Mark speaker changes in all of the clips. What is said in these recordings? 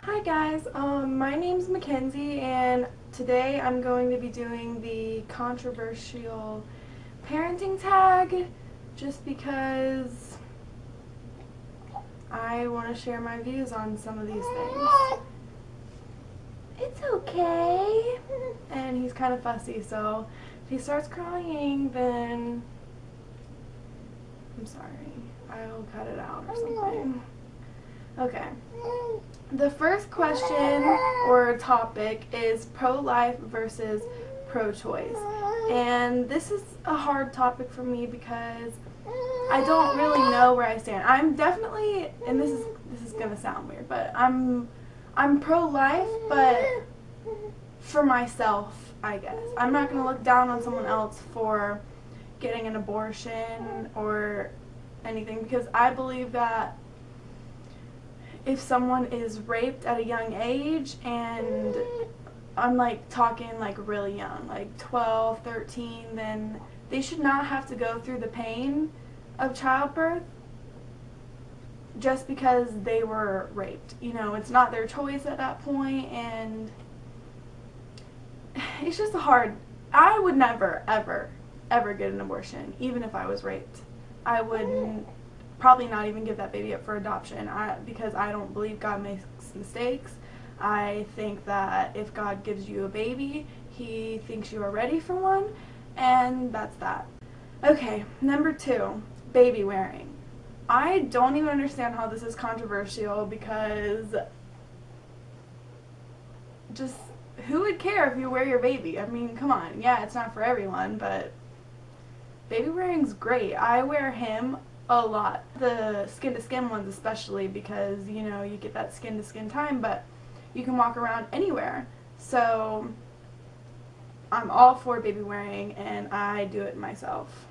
Speaker 1: Hi guys, my name's Mackenzie and today I'm going to be doing the controversial parenting tag just because I want to share my views on some of these things. It's okay. And he's kind of fussy, so if he starts crying, then I'm sorry. I'll cut it out or something. Okay. The first question or topic is pro-life versus pro-choice. And this is a hard topic for me because I don't really know where I stand. I'm definitely, and this is gonna sound weird, but I'm pro-life, but for myself, I guess. I'm not gonna look down on someone else for getting an abortion or anything because I believe that if someone is raped at a young age, and I'm like talking like really young, like 12, 13, then they should not have to go through the pain of childbirth just because they were raped. You know, it's not their choice at that point, and it's just hard. I would never, ever, ever get an abortion, even if I was raped. I would probably not even give that baby up for adoption because I don't believe God makes mistakes. I think that if God gives you a baby, He thinks you are ready for one, and that's that. Okay, number 2, baby wearing. I don't even understand how this is controversial because just who would care if you wear your baby? I mean, come on. Yeah, it's not for everyone, but baby wearing's great. I wear him a lot. The skin-to-skin ones especially because, you know, you get that skin-to-skin time, but you can walk around anywhere. So I'm all for baby wearing, and I do it myself.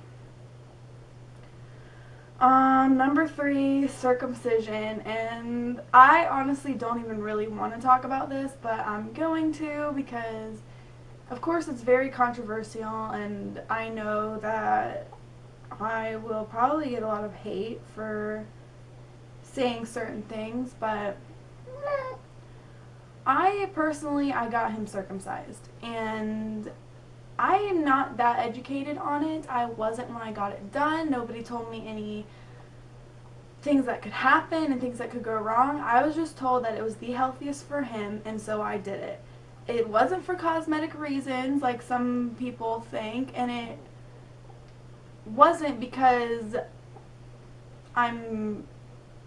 Speaker 1: Number 3, circumcision, and I honestly don't even really want to talk about this, but I'm going to because of course it's very controversial, and I know that I will probably get a lot of hate for saying certain things, but I got him circumcised, and I am not that educated on it. I wasn't when I got it done. Nobody told me any things that could happen and things that could go wrong. I was just told that it was the healthiest for him, and so I did it. It wasn't for cosmetic reasons like some people think, and it wasn't because I'm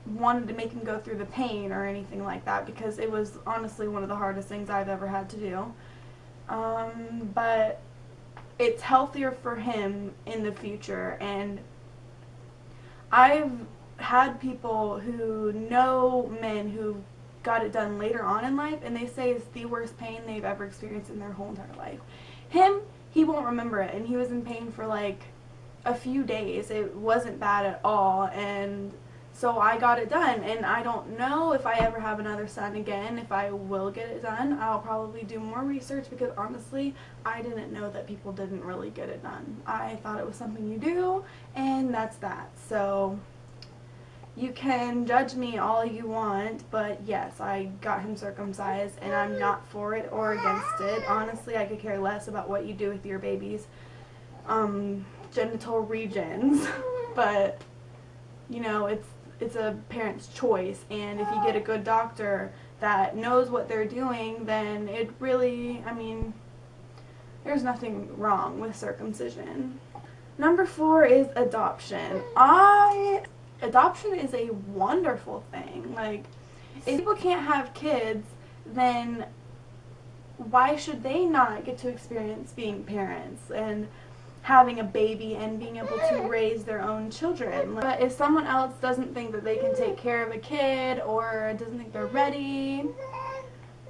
Speaker 1: wanted to make him go through the pain or anything like that, because it was honestly one of the hardest things I've ever had to do. But it's healthier for him in the future, and I've had people who know men who got it done later on in life, and they say it's the worst pain they've ever experienced in their whole entire life. He won't remember it, and he was in pain for like a few days. It wasn't bad at all, and so I got it done, and I don't know if I ever have another son again, if I will get it done. I'll probably do more research because honestly, I didn't know that people didn't really get it done. I thought it was something you do, and that's that. So you can judge me all you want, but yes, I got him circumcised, and I'm not for it or against it. Honestly, I could care less about what you do with your baby's genital regions, but you know, it's a parent's choice, and if you get a good doctor that knows what they're doing, then it really, I mean, there's nothing wrong with circumcision. Number 4 is adoption. Adoption is a wonderful thing. Like, if people can't have kids, then why should they not get to experience being parents and having a baby and being able to raise their own children? But if someone else doesn't think that they can take care of a kid, or doesn't think they're ready,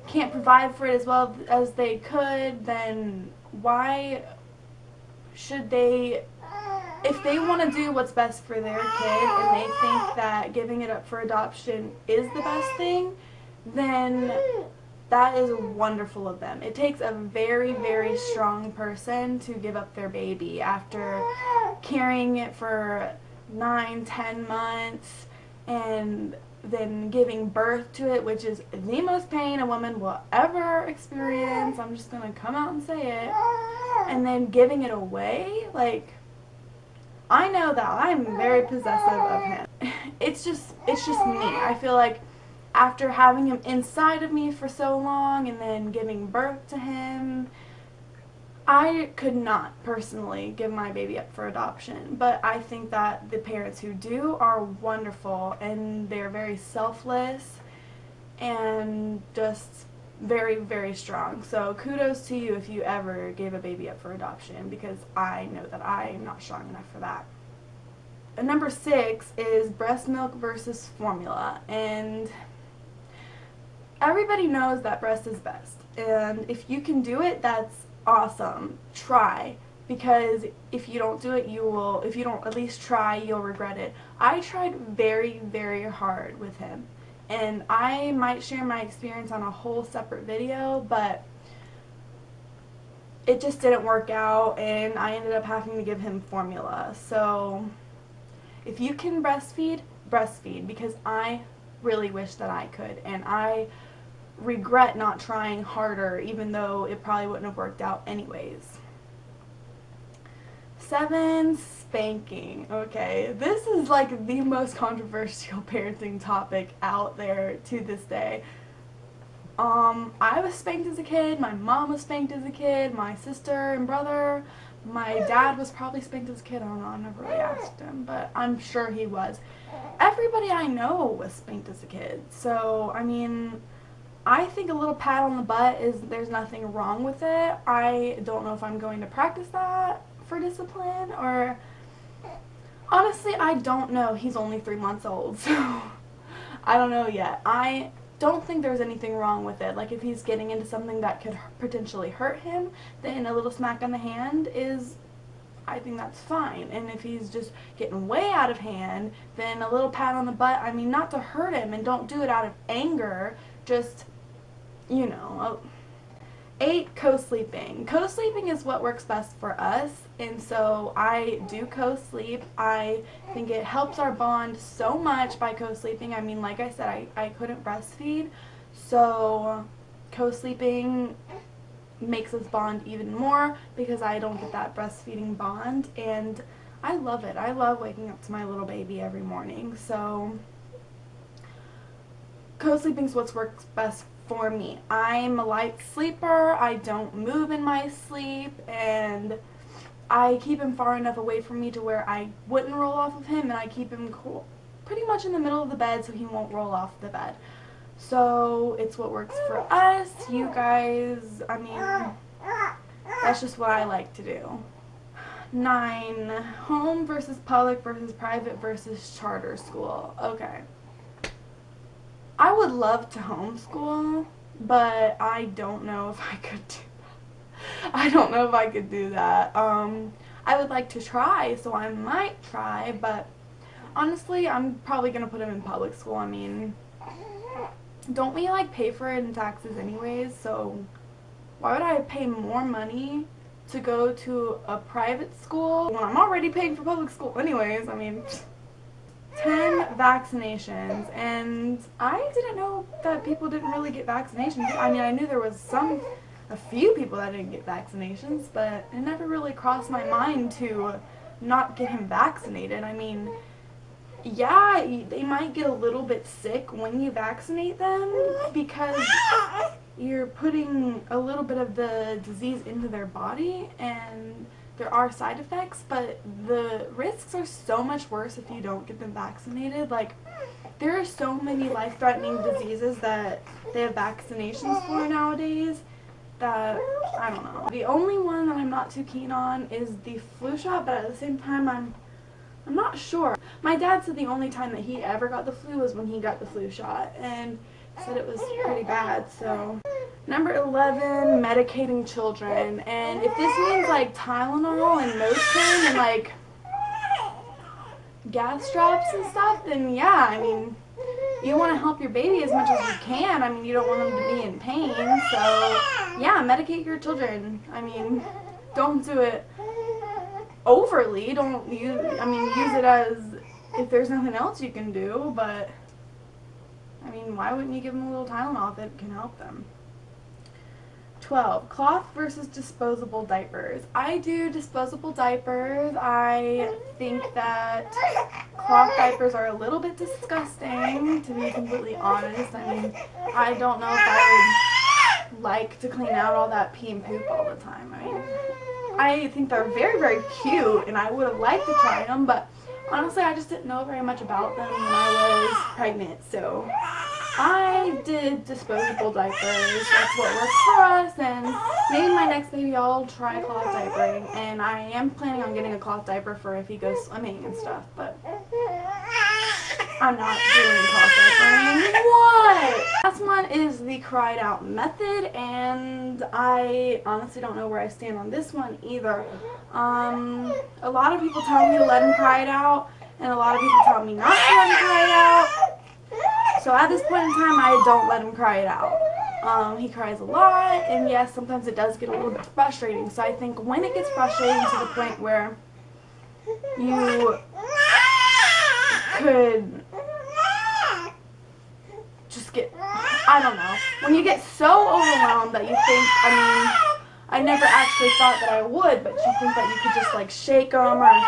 Speaker 1: can't provide for it as well as they could, then why should they? If they want to do what's best for their kid and they think that giving it up for adoption is the best thing, then that is wonderful of them. It takes a very, very strong person to give up their baby after carrying it for 9, 10 months and then giving birth to it, which is the most pain a woman will ever experience. I'm just gonna come out and say it. And then giving it away, like, I know that I'm very possessive of him. It's just me. I feel like after having him inside of me for so long and then giving birth to him, I could not personally give my baby up for adoption, but I think that the parents who do are wonderful, and they're very selfless and just very, very strong. So kudos to you if you ever gave a baby up for adoption, because I know that I'm not strong enough for that. Number 6 is breast milk versus formula, and everybody knows that breast is best, and if you can do it, that's awesome. Try, because if you don't do it, if you don't at least try, you'll regret it. I tried very, very hard with him, and I might share my experience on a whole separate video, but it just didn't work out, and I ended up having to give him formula. So if you can breastfeed, breastfeed, because I really wish that I could, and I regret not trying harder, even though it probably wouldn't have worked out anyways. 7, spanking. Okay, this is like the most controversial parenting topic out there to this day. I was spanked as a kid, my mom was spanked as a kid, my sister and brother, my dad was probably spanked as a kid. I don't know, I never really asked him, but I'm sure he was. Everybody I know was spanked as a kid, so I mean, I think a little pat on the butt there's nothing wrong with it. I don't know if I'm going to practice that for discipline, or honestly, I don't know. He's only 3 months old, so I don't know yet. I don't think there's anything wrong with it. Like, if he's getting into something that could potentially hurt him, then a little smack on the hand I think that's fine. And if he's just getting way out of hand, then a little pat on the butt, I mean, not to hurt him, and don't do it out of anger, just, you know. 8, co-sleeping. Co-sleeping is what works best for us, and so I do co-sleep. I think it helps our bond so much by co-sleeping. I mean, like I said, I couldn't breastfeed, so co-sleeping makes us bond even more because I don't get that breastfeeding bond, and I love it. I love waking up to my little baby every morning, so co-sleeping is what works best for me. I'm a light sleeper. I don't move in my sleep, and I keep him far enough away from me to where I wouldn't roll off of him, and I keep him pretty much in the middle of the bed so he won't roll off the bed. So it's what works for us. You guys, I mean, that's just what I like to do. 9, home versus public versus private versus charter school. Okay. I would love to homeschool, but I don't know if I could do that. I don't know if I could do that. I would like to try, so I might try, but honestly, I'm probably going to put him in public school. I mean, don't we, like, pay for it in taxes anyways, so why would I pay more money to go to a private school when I'm already paying for public school anyways? I mean, 10, vaccinations, and I didn't know that people didn't really get vaccinations. I mean, I knew there was a few people that didn't get vaccinations, but it never really crossed my mind to not get him vaccinated. I mean, yeah, they might get a little bit sick when you vaccinate them because you're putting a little bit of the disease into their body, and there are side effects, but the risks are so much worse if you don't get them vaccinated. Like, there are so many life-threatening diseases that they have vaccinations for nowadays that, I don't know. The only one that I'm not too keen on is the flu shot, but at the same time, I'm not sure. My dad said the only time that he ever got the flu was when he got the flu shot, and said it was pretty bad, so. Number 11, medicating children, and if this means like Tylenol and Motrin and like gas drops and stuff, then yeah, I mean, you want to help your baby as much as you can. I mean, you don't want them to be in pain, so yeah, medicate your children. I mean, don't do it overly. Don't use, I mean, use it as if there's nothing else you can do, but I mean, why wouldn't you give them a little Tylenol if it can help them? 12. Cloth versus disposable diapers. I do disposable diapers. I think that cloth diapers are a little bit disgusting, to be completely honest. I mean, I don't know if I would like to clean out all that pee and poop all the time. I mean, I think they're very, very cute, and I would have liked to try them, but honestly, I just didn't know very much about them when I was pregnant, so I did disposable diapers. That's what works for us, and maybe my next baby I'll try cloth diapering, and I am planning on getting a cloth diaper for if he goes swimming and stuff, but I'm not doing cloth diapering. What? Last one is the cried out method, and I honestly don't know where I stand on this one either. A lot of people tell me to let him cry it out, and a lot of people tell me not to let him cry it out. So at this point in time, I don't let him cry it out. He cries a lot, and yes, sometimes it does get a little bit frustrating. So I think when it gets frustrating to the point where you could just get, I don't know, when you get so overwhelmed that you think, I mean, I never actually thought that I would, but you think that you could just like shake them or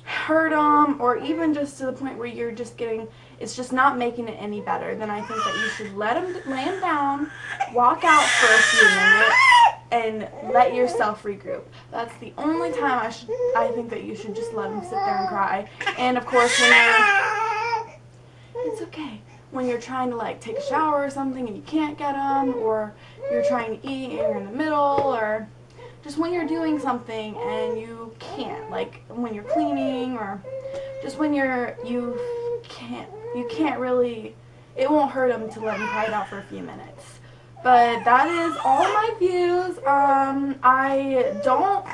Speaker 1: hurt them, or even just to the point where you're just getting, it's just not making it any better, then I think that you should let him lay him down, walk out for a few minutes, and let yourself regroup. That's the only time I think that you should just let him sit there and cry. And of course, when it's okay. When you're trying to like take a shower or something and you can't get him, or you're trying to eat and you're in the middle, or just when you're doing something and you can't, like when you're cleaning, or just when you can't really, it won't hurt him to let him cry it out for a few minutes. But that is all my views. I don't,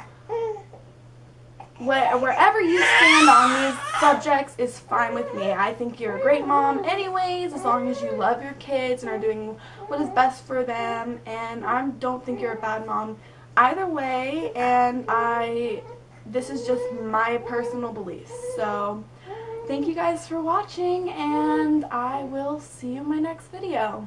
Speaker 1: wherever you stand on these subjects is fine with me. I think you're a great mom anyways, as long as you love your kids and are doing what is best for them, and I don't think you're a bad mom either way, and this is just my personal beliefs. So thank you guys for watching, and I will see you in my next video.